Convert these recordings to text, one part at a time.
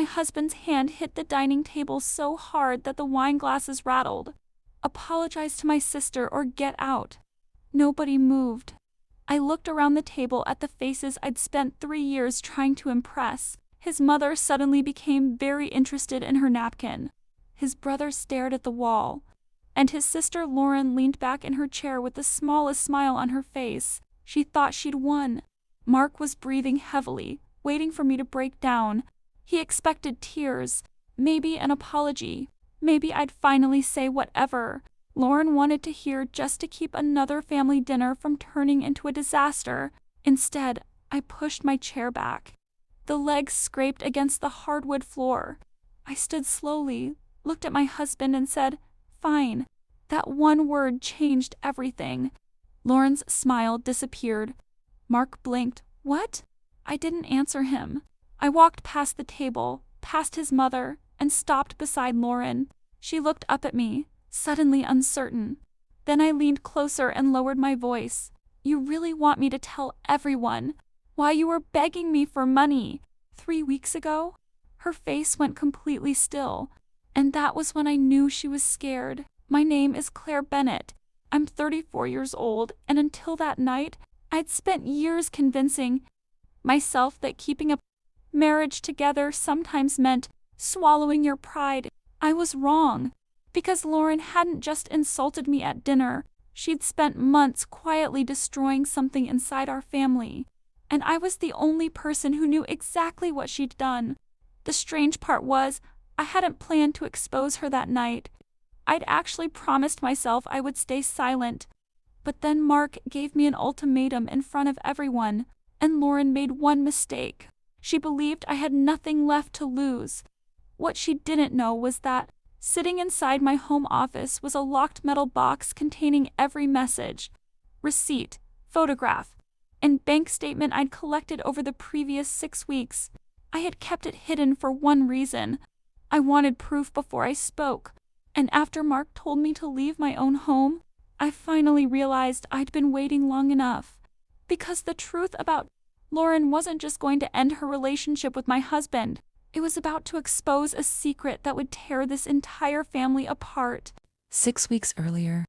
my husband's hand hit the dining table so hard that the wine glasses rattled. "Apologize to my sister or get out." Nobody moved. I looked around the table at the faces I'd spent 3 years trying to impress. His mother suddenly became very interested in her napkin. His brother stared at the wall. And his sister Lauren leaned back in her chair with the smallest smile on her face. She thought she'd won. Mark was breathing heavily, waiting for me to break down. He expected tears, maybe an apology. Maybe I'd finally say whatever Lauren wanted to hear just to keep another family dinner from turning into a disaster. Instead, I pushed my chair back. The legs scraped against the hardwood floor. I stood slowly, looked at my husband and said, "Fine." That one word changed everything. Lauren's smile disappeared. Mark blinked. "What?" I didn't answer him. I walked past the table, past his mother, and stopped beside Lauren. She looked up at me, suddenly uncertain. Then I leaned closer and lowered my voice. "You really want me to tell everyone why you were begging me for money 3 weeks ago?" Her face went completely still, and that was when I knew she was scared. "My name is Claire Bennett. I'm 34 years old, and until that night, I'd spent years convincing myself that keeping a marriage together sometimes meant swallowing your pride. I was wrong. Because Lauren hadn't just insulted me at dinner, she'd spent months quietly destroying something inside our family. And I was the only person who knew exactly what she'd done. The strange part was, I hadn't planned to expose her that night. I'd actually promised myself I would stay silent. But then Mark gave me an ultimatum in front of everyone, and Lauren made one mistake. She believed I had nothing left to lose. What she didn't know was that sitting inside my home office was a locked metal box containing every message, receipt, photograph, and bank statement I'd collected over the previous 6 weeks. I had kept it hidden for one reason. I wanted proof before I spoke. And after Mark told me to leave my own home, I finally realized I'd been waiting long enough. Because the truth about Lauren wasn't just going to end her relationship with my husband. It was about to expose a secret that would tear this entire family apart. 6 weeks earlier,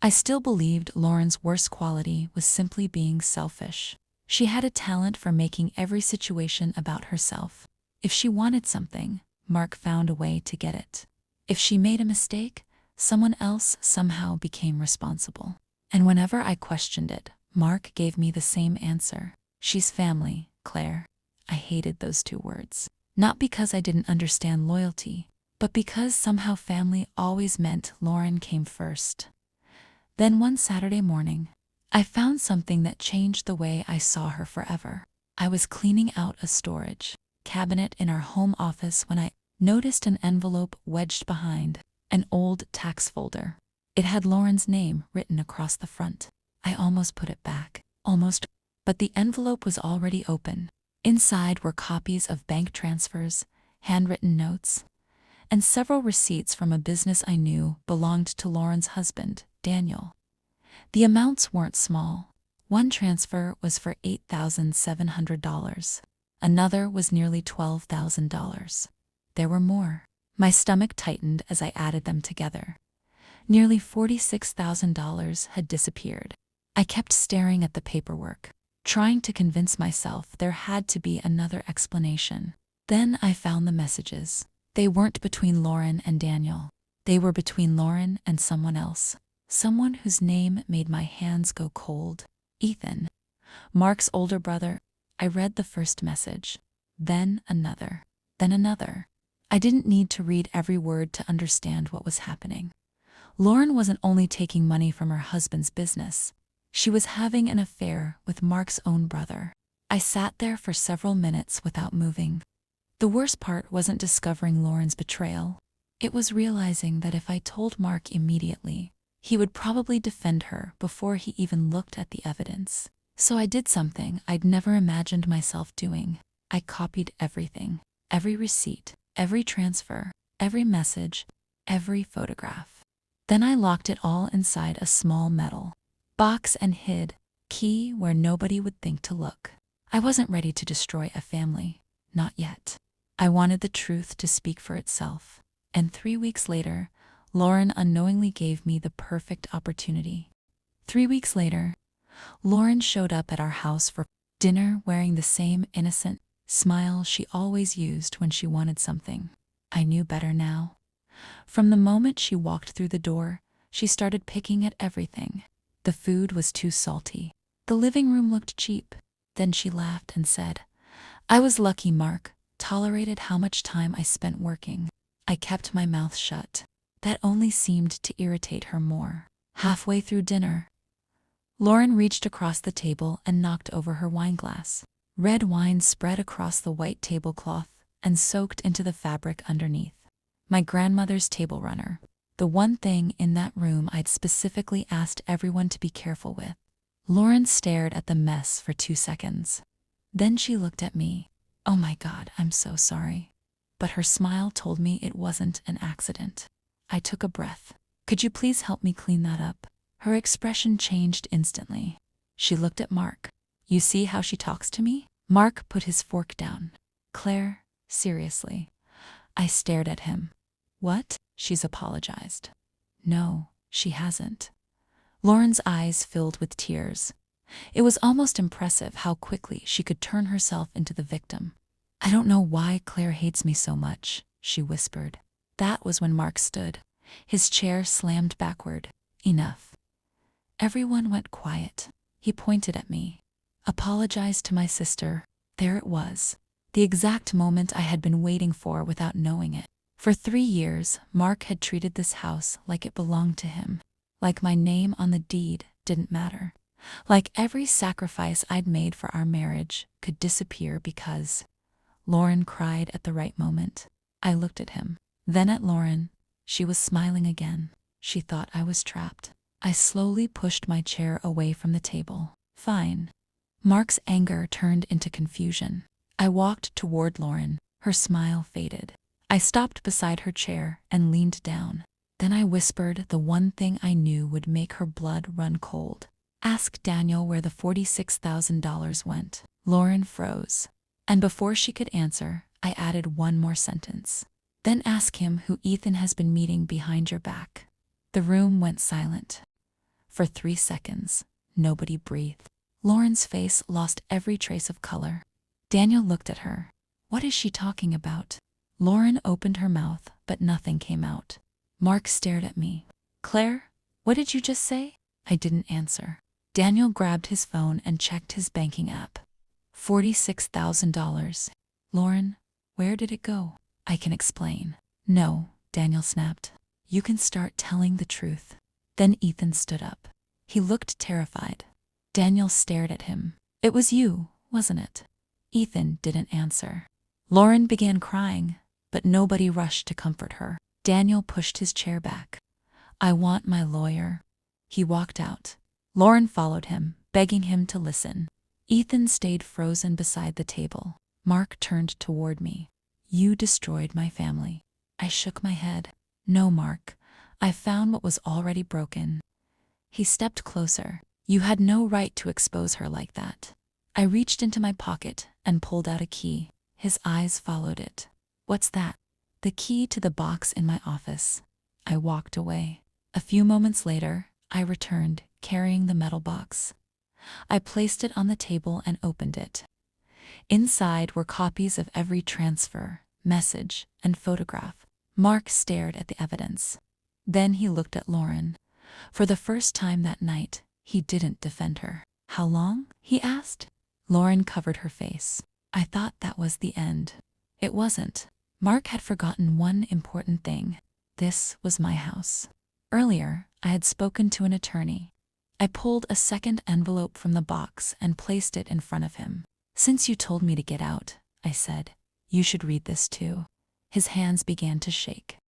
I still believed Lauren's worst quality was simply being selfish. She had a talent for making every situation about herself. If she wanted something, Mark found a way to get it. If she made a mistake, someone else somehow became responsible. And whenever I questioned it, Mark gave me the same answer. "She's family, Claire." I hated those 2 words. Not because I didn't understand loyalty, but because somehow family always meant Lauren came first. Then one Saturday morning, I found something that changed the way I saw her forever. I was cleaning out a storage cabinet in our home office when I noticed an envelope wedged behind an old tax folder. It had Lauren's name written across the front. I almost put it back, but the envelope was already open. Inside were copies of bank transfers, handwritten notes, and several receipts from a business I knew belonged to Lauren's husband, Daniel. The amounts weren't small. One transfer was for $8,700. Another was nearly $12,000. There were more. My stomach tightened as I added them together. Nearly $46,000 had disappeared. I kept staring at the paperwork, trying to convince myself there had to be another explanation. Then I found the messages. They weren't between Lauren and Daniel. They were between Lauren and someone else. Someone whose name made my hands go cold. Ethan, Mark's older brother. I read the first message, then another, then another. I didn't need to read every word to understand what was happening. Lauren wasn't only taking money from her husband's business. She was having an affair with Mark's own brother. I sat there for several minutes without moving. The worst part wasn't discovering Lauren's betrayal. It was realizing that if I told Mark immediately, he would probably defend her before he even looked at the evidence. So I did something I'd never imagined myself doing. I copied everything, every receipt, every transfer, every message, every photograph. Then I locked it all inside a small metal box and hid key where nobody would think to look. I wasn't ready to destroy a family, not yet. I wanted the truth to speak for itself. And 3 weeks later, Lauren unknowingly gave me the perfect opportunity. 3 weeks later, Lauren showed up at our house for dinner wearing the same innocent smile she always used when she wanted something. I knew better now. From the moment she walked through the door, she started picking at everything. The food was too salty. The living room looked cheap. Then she laughed and said, "I was lucky Mark tolerated how much time I spent working." I kept my mouth shut. That only seemed to irritate her more. Halfway through dinner, Lauren reached across the table and knocked over her wine glass. Red wine spread across the white tablecloth and soaked into the fabric underneath. My grandmother's table runner, the one thing in that room I'd specifically asked everyone to be careful with. Lauren stared at the mess for 2 seconds. Then she looked at me. "Oh my God, I'm so sorry." But her smile told me it wasn't an accident. I took a breath. "Could you please help me clean that up?" Her expression changed instantly. She looked at Mark. "You see how she talks to me?" Mark put his fork down. "Claire, seriously." I stared at him. "What?" She's apologized. "No, she hasn't." Lauren's eyes filled with tears. It was almost impressive how quickly she could turn herself into the victim. "I don't know why Claire hates me so much," she whispered. That was when Mark stood. His chair slammed backward. "Enough." Everyone went quiet. He pointed at me. "Apologize to my sister." There it was. The exact moment I had been waiting for without knowing it. For 3 years, Mark had treated this house like it belonged to him. Like my name on the deed didn't matter. Like every sacrifice I'd made for our marriage could disappear because Lauren cried at the right moment. I looked at him, then at Lauren. She was smiling again. She thought I was trapped. I slowly pushed my chair away from the table. "Fine." Mark's anger turned into confusion. I walked toward Lauren. Her smile faded. I stopped beside her chair and leaned down. Then I whispered the one thing I knew would make her blood run cold. "Ask Daniel where the $46,000 went." Lauren froze. And before she could answer, I added one more sentence. "Then ask him who Ethan has been meeting behind your back." The room went silent. For 3 seconds, nobody breathed. Lauren's face lost every trace of color. Daniel looked at her. "What is she talking about?" Lauren opened her mouth, but nothing came out. Mark stared at me. "Claire, what did you just say?" I didn't answer. Daniel grabbed his phone and checked his banking app. $46,000. "Lauren, where did it go?" "I can explain." "No," Daniel snapped. "You can start telling the truth." Then Ethan stood up. He looked terrified. Daniel stared at him. "It was you, wasn't it?" Ethan didn't answer. Lauren began crying, but nobody rushed to comfort her. Daniel pushed his chair back. "I want my lawyer." He walked out. Lauren followed him, begging him to listen. Ethan stayed frozen beside the table. Mark turned toward me. "You destroyed my family." I shook my head. "No, Mark. I found what was already broken." He stepped closer. "You had no right to expose her like that." I reached into my pocket and pulled out a key. His eyes followed it. "What's that?" "The key to the box in my office." I walked away. A few moments later, I returned, carrying the metal box. I placed it on the table and opened it. Inside were copies of every transfer, message, and photograph. Mark stared at the evidence. Then he looked at Lauren. For the first time that night, he didn't defend her. "How long?" he asked. Lauren covered her face. I thought that was the end. It wasn't. Mark had forgotten one important thing. This was my house. Earlier, I had spoken to an attorney. I pulled a second envelope from the box and placed it in front of him. "Since you told me to get out," I said, "you should read this too." His hands began to shake.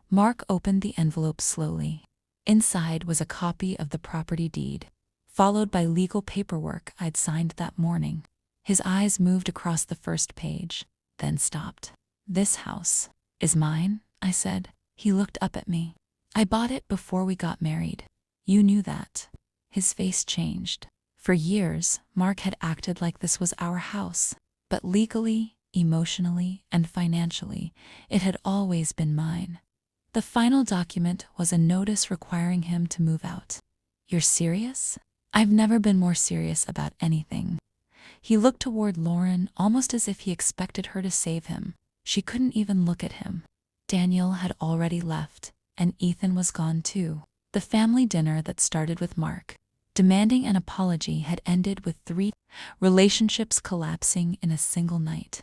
Mark opened the envelope slowly. Inside was a copy of the property deed, followed by legal paperwork I'd signed that morning. His eyes moved across the first page, then stopped. "This house is mine," I said. He looked up at me. "I bought it before we got married. You knew that." His face changed. For years, Mark had acted like this was our house. But legally, emotionally and financially, it had always been mine. The final document was a notice requiring him to move out. You're serious? I've never been more serious about anything. He looked toward Lauren almost as if he expected her to save him. She couldn't even look at him. Daniel had already left, and Ethan was gone too. The family dinner that started with Mark demanding an apology had ended with 3 relationships collapsing in a single night.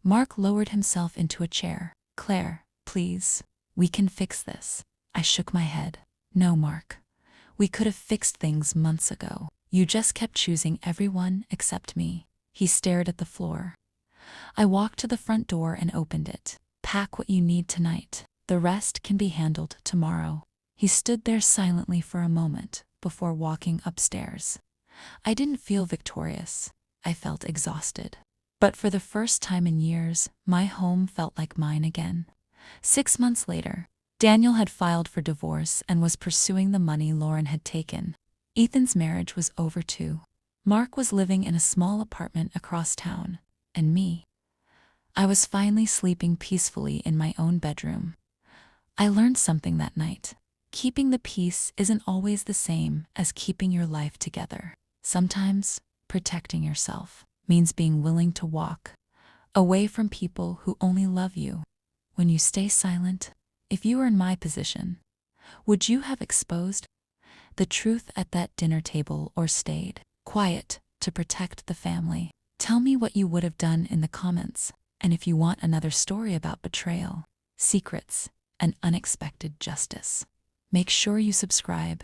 Mark lowered himself into a chair. Claire, please, we can fix this. I shook my head. No, Mark. We could have fixed things months ago. You just kept choosing everyone except me. He stared at the floor. I walked to the front door and opened it. Pack what you need tonight. The rest can be handled tomorrow. He stood there silently for a moment before walking upstairs. I didn't feel victorious. I felt exhausted. But for the first time in years, my home felt like mine again. 6 months later, Daniel had filed for divorce and was pursuing the money Lauren had taken. Ethan's marriage was over too. Mark was living in a small apartment across town, and me, I was finally sleeping peacefully in my own bedroom. I learned something that night. Keeping the peace isn't always the same as keeping your life together. Sometimes, protecting yourself means being willing to walk away from people who only love you. When you stay silent, if you were in my position, would you have exposed the truth at that dinner table or stayed quiet to protect the family? Tell me what you would have done in the comments. And if you want another story about betrayal, secrets, and unexpected justice, make sure you subscribe.